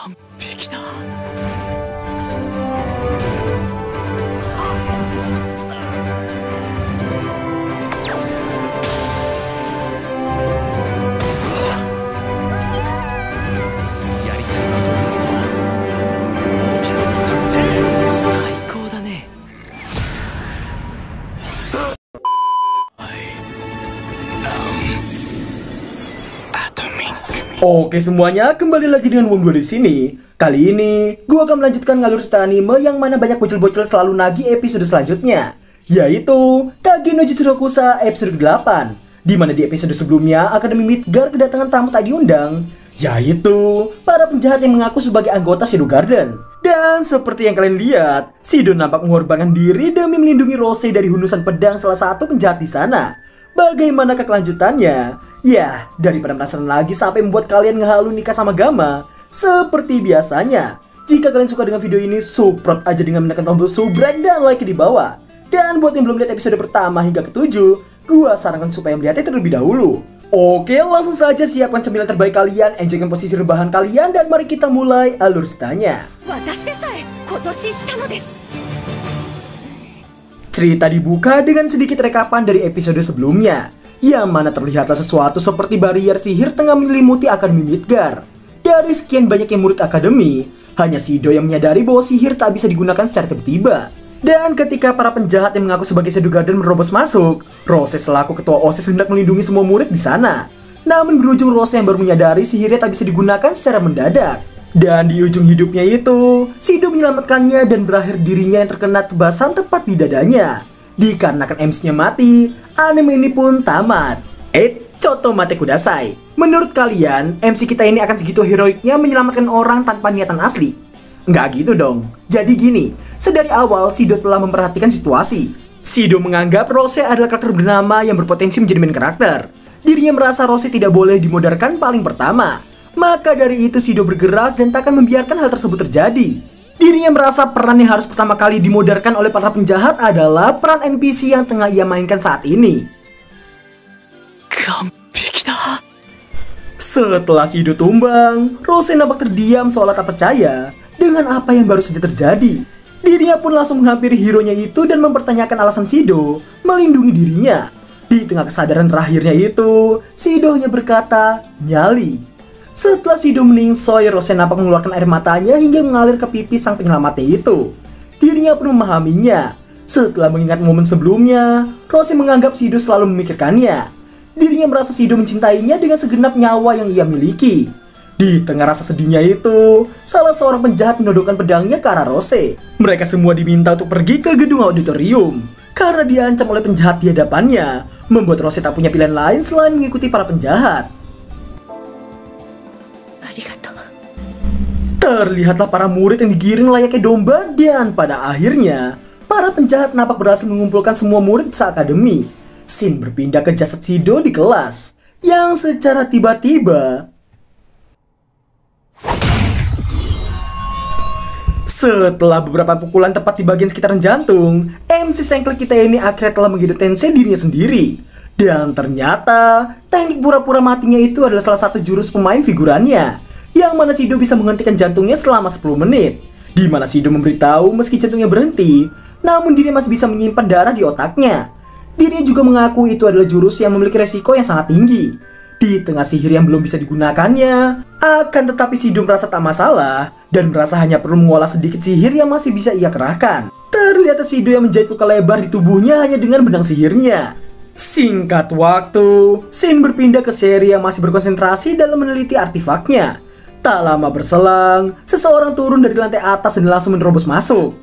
完璧だ。やりたいことリスト一つ達成。最高だね。Oke semuanya, kembali lagi dengan Wong gue di sini. Kali ini, gue akan melanjutkan ngalur cerita anime yang mana banyak bocil-bocil selalu nagih episode selanjutnya, yaitu Kage no Jitsurokusa episode ke-8, di mana di episode sebelumnya Akademi Midgar kedatangan tamu tak diundang, yaitu para penjahat yang mengaku sebagai anggota Shadow Garden. Dan seperti yang kalian lihat, Shido nampak mengorbankan diri demi melindungi Rose dari hundusan pedang salah satu penjahat di sana. Bagaimanakah kelanjutannya? Ya, daripada penasaran lagi sampai membuat kalian ngehalu nikah sama Gama, seperti biasanya, jika kalian suka dengan video ini, support aja dengan menekan tombol subscribe dan like di bawah. Dan buat yang belum lihat episode pertama hingga ke-7, gua sarankan supaya melihatnya terlebih dahulu. Oke, langsung saja siapkan cemilan terbaik kalian, enjoykan posisi rebahan kalian, dan mari kita mulai alur ceritanya. Cerita dibuka dengan sedikit rekapan dari episode sebelumnya, yang mana terlihatlah sesuatu seperti barrier sihir tengah menyelimuti Akademi Midgar. Dari sekian banyaknya murid akademi, hanya Shido yang menyadari bahwa sihir tak bisa digunakan secara tiba-tiba. Dan ketika para penjahat yang mengaku sebagai Shadow Garden menerobos masuk, Rose selaku ketua OSIS hendak melindungi semua murid di sana. Namun berujung Rose yang baru menyadari sihirnya tak bisa digunakan secara mendadak. Dan di ujung hidupnya itu, Shido menyelamatkannya dan berakhir dirinya yang terkena tebasan tepat di dadanya. Dikarenakan MC-nya mati, anime ini pun tamat. Choto mate kudasai. Menurut kalian, MC kita ini akan segitu heroiknya menyelamatkan orang tanpa niatan asli? Nggak gitu dong. Jadi gini, sedari awal Shido telah memperhatikan situasi. Shido menganggap Rose adalah karakter bernama yang berpotensi menjadi main karakter. Dirinya merasa Rose tidak boleh dimodarkan paling pertama. Maka dari itu Shido bergerak dan tak akan membiarkan hal tersebut terjadi. Dirinya merasa peran yang harus pertama kali dimodarkan oleh para penjahat adalah peran NPC yang tengah ia mainkan saat ini. Setelah Shido tumbang, Rose nampak terdiam seolah tak percaya dengan apa yang baru saja terjadi. Dirinya pun langsung menghampiri hero-nya itu dan mempertanyakan alasan Shido melindungi dirinya. Di tengah kesadaran terakhirnya itu, Shido hanya berkata, nyali. Setelah Shido meningsoy, Rose nampak mengeluarkan air matanya hingga mengalir ke pipi sang penyelamatnya itu. Dirinya pun memahaminya. Setelah mengingat momen sebelumnya, Rose menganggap Shido selalu memikirkannya. Dirinya merasa Shido mencintainya dengan segenap nyawa yang ia miliki. Di tengah rasa sedihnya itu, salah seorang penjahat menodongkan pedangnya ke arah Rose. Mereka semua diminta untuk pergi ke gedung auditorium. Karena diancam oleh penjahat di hadapannya, membuat Rose tak punya pilihan lain selain mengikuti para penjahat. Terlihatlah para murid yang digiring layaknya domba dan pada akhirnya, para penjahat nampak berhasil mengumpulkan semua murid se-akademi. Scene berpindah ke jasad Shido di kelas, yang secara tiba-tiba setelah beberapa pukulan tepat di bagian sekitaran jantung, MC Sengkle kita ini akhirnya telah menghidup Tensei dirinya sendiri. Dan ternyata, teknik pura-pura matinya itu adalah salah satu jurus pemain figurannya, yang mana Shido bisa menghentikan jantungnya selama 10 menit. Di mana Shido memberitahu meski jantungnya berhenti, namun dirinya masih bisa menyimpan darah di otaknya. Dirinya juga mengaku itu adalah jurus yang memiliki resiko yang sangat tinggi. Di tengah sihir yang belum bisa digunakannya, akan tetapi Shido merasa tak masalah dan merasa hanya perlu mengolah sedikit sihir yang masih bisa ia kerahkan. Terlihat Shido yang menjahit luka lebar di tubuhnya hanya dengan benang sihirnya. Singkat waktu, scene berpindah ke seri yang masih berkonsentrasi dalam meneliti artefaknya. Tak lama berselang, seseorang turun dari lantai atas dan langsung menerobos masuk.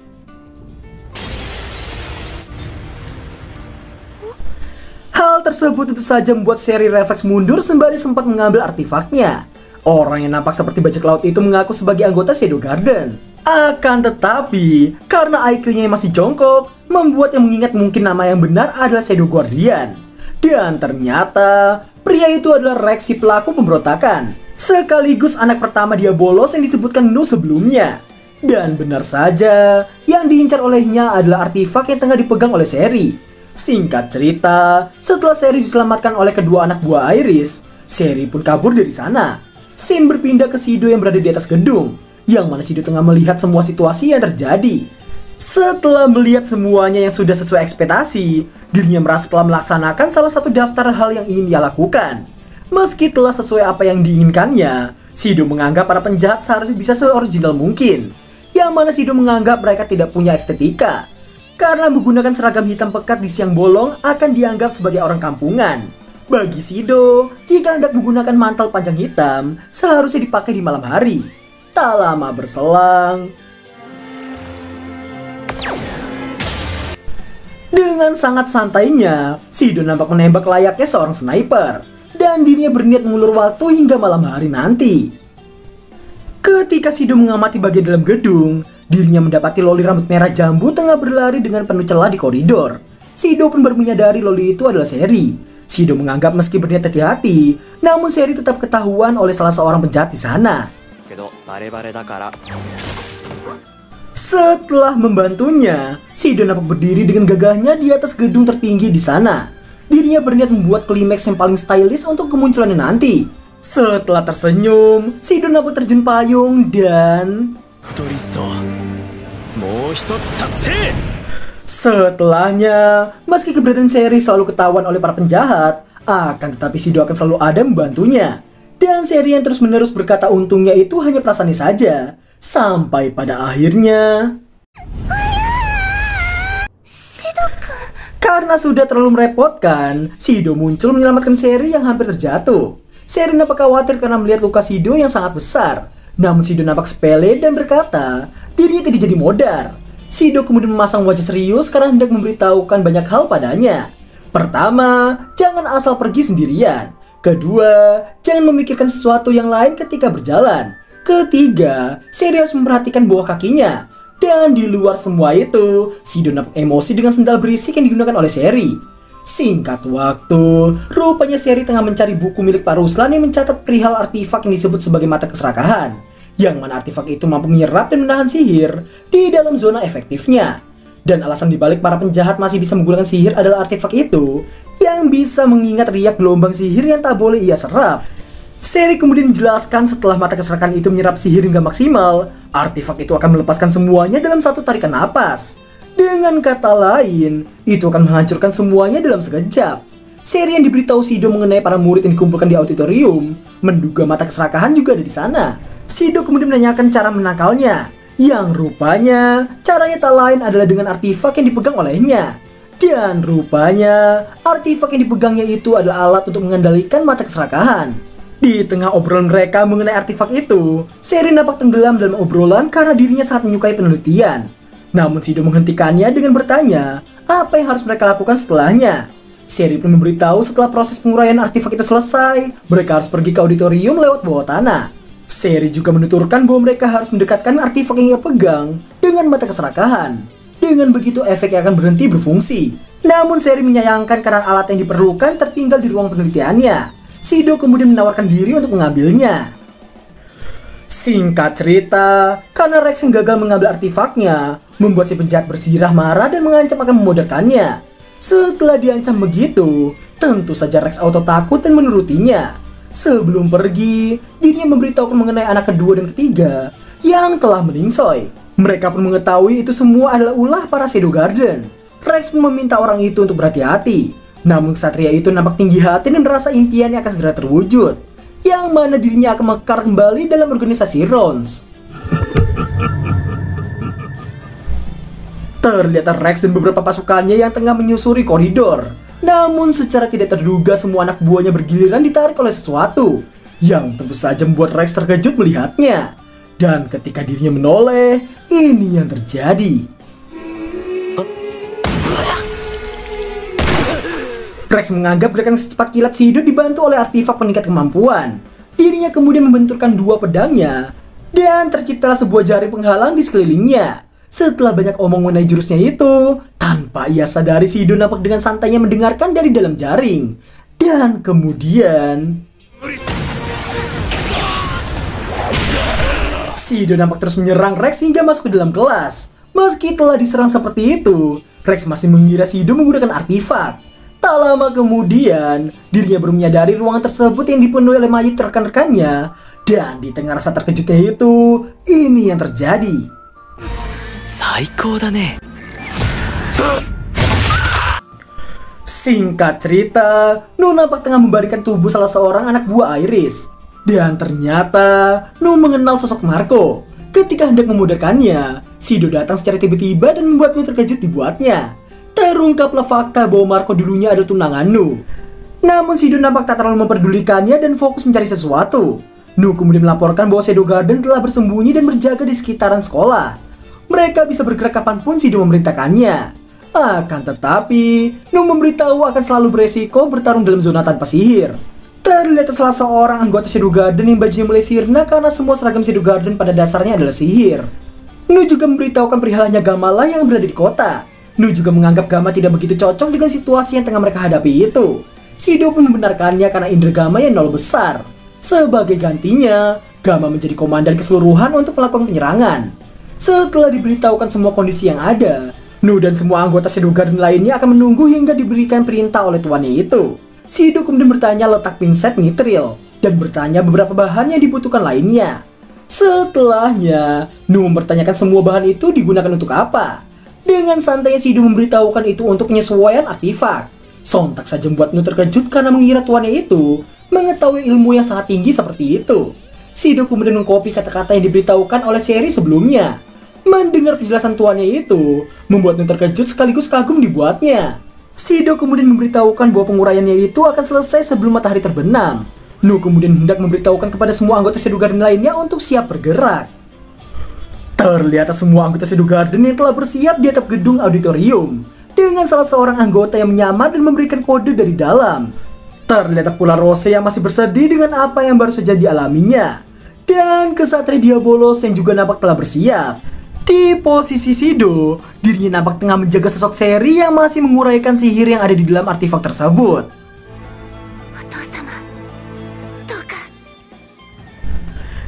Hal tersebut tentu saja membuat seri refleks mundur sembari sempat mengambil artefaknya. Orang yang nampak seperti bajak laut itu mengaku sebagai anggota Shadow Garden. Akan tetapi, karena IQ-nya yang masih jongkok, membuat yang mengingat mungkin nama yang benar adalah Shadow Guardian. Dan ternyata, pria itu adalah Rex si pelaku pemberontakan, sekaligus anak pertama Diabolos yang disebutkan Nu sebelumnya. Dan benar saja, yang diincar olehnya adalah artefak yang tengah dipegang oleh Seri. Singkat cerita, setelah Seri diselamatkan oleh kedua anak buah Iris, Seri pun kabur dari sana. Scene berpindah ke Shido yang berada di atas gedung. yang mana Shido tengah melihat semua situasi yang terjadi. Setelah melihat semuanya yang sudah sesuai ekspektasi, dirinya merasa telah melaksanakan salah satu daftar hal yang ingin ia lakukan. Meski telah sesuai apa yang diinginkannya, Shido menganggap para penjahat seharusnya bisa seoriginal mungkin, yang mana Shido menganggap mereka tidak punya estetika, karena menggunakan seragam hitam pekat di siang bolong akan dianggap sebagai orang kampungan. Bagi Shido, jika hendak menggunakan mantel panjang hitam, seharusnya dipakai di malam hari. Tak lama berselang, dengan sangat santainya, Shido nampak menembak layaknya seorang sniper, dan dirinya berniat mengulur waktu hingga malam hari nanti. Ketika Shido mengamati bagian dalam gedung, dirinya mendapati loli rambut merah jambu tengah berlari dengan penuh celah di koridor. Shido pun baru menyadari loli itu adalah Seri. Shido menganggap meski berniat hati-hati, namun Seri tetap ketahuan oleh salah seorang penjahat di sana. Setelah membantunya, Shido nampak berdiri dengan gagahnya di atas gedung tertinggi di sana. Dirinya berniat membuat klimaks yang paling stylish untuk kemunculannya nanti. Setelah tersenyum, Shido nampak terjun payung dan setelahnya, meski keberadaan Seri selalu ketahuan oleh para penjahat, akan tetapi Shido akan selalu ada membantunya. Dan Seri yang terus-menerus berkata untungnya itu hanya perasaannya saja. Sampai pada akhirnya, karena sudah terlalu merepotkan, Shido muncul menyelamatkan Seri yang hampir terjatuh. Seri nampak khawatir karena melihat luka Shido yang sangat besar. Namun Shido nampak sepele dan berkata, dirinya tidak jadi modar. Shido kemudian memasang wajah serius karena hendak memberitahukan banyak hal padanya. Pertama, jangan asal pergi sendirian. Kedua, jangan memikirkan sesuatu yang lain ketika berjalan. Ketiga, Seri harus memperhatikan bawah kakinya. Dan di luar semua itu, Shido nampak emosi dengan sendal berisik yang digunakan oleh Seri. Singkat waktu, rupanya Seri tengah mencari buku milik Pak Ruslan yang mencatat perihal artifak yang disebut sebagai mata keserakahan, yang mana artifak itu mampu menyerap dan menahan sihir di dalam zona efektifnya. Dan alasan dibalik para penjahat masih bisa menggunakan sihir adalah artifak itu yang bisa mengingat riak gelombang sihir yang tak boleh ia serap. Seri kemudian menjelaskan setelah mata keserakahan itu menyerap sihir hingga maksimal, artifak itu akan melepaskan semuanya dalam satu tarikan napas. Dengan kata lain, itu akan menghancurkan semuanya dalam sekejap. Seri yang diberitahu Shido mengenai para murid yang dikumpulkan di auditorium, menduga mata keserakahan juga ada di sana. Shido kemudian menanyakan cara menangkalnya, yang rupanya caranya tak lain adalah dengan artifak yang dipegang olehnya. Dan rupanya artifak yang dipegangnya itu adalah alat untuk mengendalikan mata keserakahan. Di tengah obrolan mereka mengenai artifak itu, Seri nampak tenggelam dalam obrolan karena dirinya sangat menyukai penelitian. Namun Shido menghentikannya dengan bertanya apa yang harus mereka lakukan setelahnya. Seri pun memberitahu setelah proses penguraian artifak itu selesai, mereka harus pergi ke auditorium lewat bawah tanah. Seri juga menuturkan bahwa mereka harus mendekatkan artifak yang ia pegang dengan mata keserakahan. Dengan begitu efeknya akan berhenti berfungsi. Namun Seri menyayangkan karena alat yang diperlukan tertinggal di ruang penelitiannya. Shido kemudian menawarkan diri untuk mengambilnya. Singkat cerita, karena Rex yang gagal mengambil artifaknya, membuat si penjahat bersirah marah dan mengancam akan memodorkannya. Setelah diancam begitu, tentu saja Rex auto takut dan menurutinya. Sebelum pergi, dirinya memberitahukan mengenai anak kedua dan ketiga yang telah meningsoy. Mereka pun mengetahui itu semua adalah ulah para Shadow Garden. Rex pun meminta orang itu untuk berhati-hati. Namun ksatria itu nampak tinggi hati dan merasa impiannya akan segera terwujud, yang mana dirinya akan mekar kembali dalam organisasi Rons. Terlihat Rex dan beberapa pasukannya yang tengah menyusuri koridor. Namun secara tidak terduga semua anak buahnya bergiliran ditarik oleh sesuatu yang tentu saja membuat Rex terkejut melihatnya. Dan ketika dirinya menoleh, ini yang terjadi. Rex menganggap gerakan secepat kilat Shido dibantu oleh artifak peningkat kemampuan. Dirinya kemudian membenturkan dua pedangnya dan terciptalah sebuah jaring penghalang di sekelilingnya. Setelah banyak omong mengenai jurusnya itu, tanpa ia sadari Shido nampak dengan santainya mendengarkan dari dalam jaring. Dan kemudian Shido nampak terus menyerang Rex hingga masuk ke dalam kelas. Meski telah diserang seperti itu, Rex masih mengira Shido menggunakan artifak. Tak lama kemudian, dirinya baru menyadari ruangan tersebut yang dipenuhi oleh mayat rekan-rekannya Dan di tengah rasa terkejutnya itu, ini yang terjadi. 最高だね。 Singkat cerita, Nu nampak tengah membaringkan tubuh salah seorang anak buah Iris. Dan ternyata, Nu mengenal sosok Marco. Ketika hendak memudarkannya, Shido datang secara tiba-tiba dan membuat Nu terkejut dibuatnya. Terungkaplah fakta bahwa Marco dulunya adalah tunangan Nu. Namun Shido nampak tak terlalu memperdulikannya dan fokus mencari sesuatu. Nu kemudian melaporkan bahwa Shadow Garden telah bersembunyi dan berjaga di sekitaran sekolah. Mereka bisa bergerak kapanpun Shido memerintahkannya. Akan tetapi, Nu memberitahu akan selalu beresiko bertarung dalam zona tanpa sihir. Terlihat salah seorang anggota Shadow Garden yang bajunya mulai sirna karena semua seragam Shadow Garden pada dasarnya adalah sihir. Nu juga memberitahukan perihalanya Gamala yang berada di kota. Nu juga menganggap Gama tidak begitu cocok dengan situasi yang tengah mereka hadapi itu. Shido pun membenarkannya karena indera Gama yang nol besar. Sebagai gantinya, Gama menjadi komandan keseluruhan untuk melakukan penyerangan. Setelah diberitahukan semua kondisi yang ada, Nu dan semua anggota Shadow Garden lainnya akan menunggu hingga diberikan perintah oleh tuannya itu. Shido kemudian bertanya letak pinset Mithril dan bertanya beberapa bahan yang dibutuhkan lainnya. Setelahnya, Nu mempertanyakan semua bahan itu digunakan untuk apa. Dengan santainya Shido memberitahukan itu untuk penyesuaian artefak. Sontak saja membuat Nu terkejut karena mengira tuannya itu mengetahui ilmu yang sangat tinggi seperti itu. Shido kemudian mengcopy kata-kata yang diberitahukan oleh seri sebelumnya. Mendengar penjelasan tuannya itu, membuat Nu terkejut sekaligus kagum dibuatnya. Shido kemudian memberitahukan bahwa penguraiannya itu akan selesai sebelum matahari terbenam. Nu kemudian hendak memberitahukan kepada semua anggota Shadow Garden lainnya untuk siap bergerak. Terlihat semua anggota Shadow Garden yang telah bersiap di atap gedung auditorium, dengan salah seorang anggota yang menyamar dan memberikan kode dari dalam. Terlihat pula Rose yang masih bersedih dengan apa yang baru saja dialaminya. Dan Kesatria Diabolos yang juga nampak telah bersiap. Di posisi Shido, dirinya nampak tengah menjaga sosok seri yang masih menguraikan sihir yang ada di dalam artefak tersebut.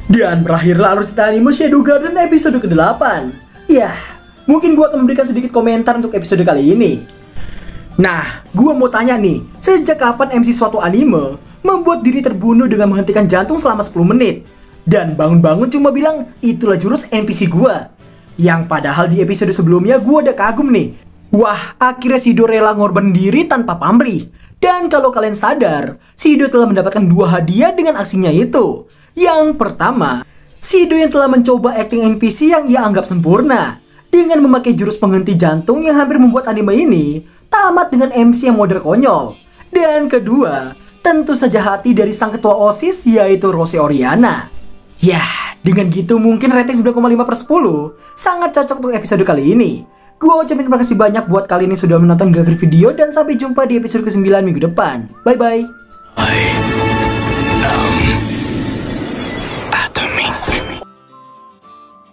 Dan berakhirlah alur cerita anime Shadow Garden episode ke-8. Yah, mungkin gua akan memberikan sedikit komentar untuk episode kali ini. Nah, gua mau tanya nih, sejak kapan MC suatu anime membuat diri terbunuh dengan menghentikan jantung selama 10 menit? Dan bangun-bangun cuma bilang, itulah jurus NPC gua. Yang padahal di episode sebelumnya gua udah kagum nih. Wah, akhirnya Shido rela ngorban diri tanpa pamrih. Dan kalau kalian sadar, Shido telah mendapatkan 2 hadiah dengan aksinya itu. Yang pertama, Shido yang telah mencoba acting NPC yang ia anggap sempurna. Dengan memakai jurus penghenti jantung yang hampir membuat anime ini tamat dengan MC yang model konyol. Dan kedua, tentu saja hati dari sang ketua OSIS yaitu Rose Oriana. Yah, dengan gitu mungkin rating 9,5/10 sangat cocok untuk episode kali ini. Gua ucapin terima kasih banyak buat kalian yang sudah menonton Gagri Video dan sampai jumpa di episode ke-9 minggu depan. Bye bye.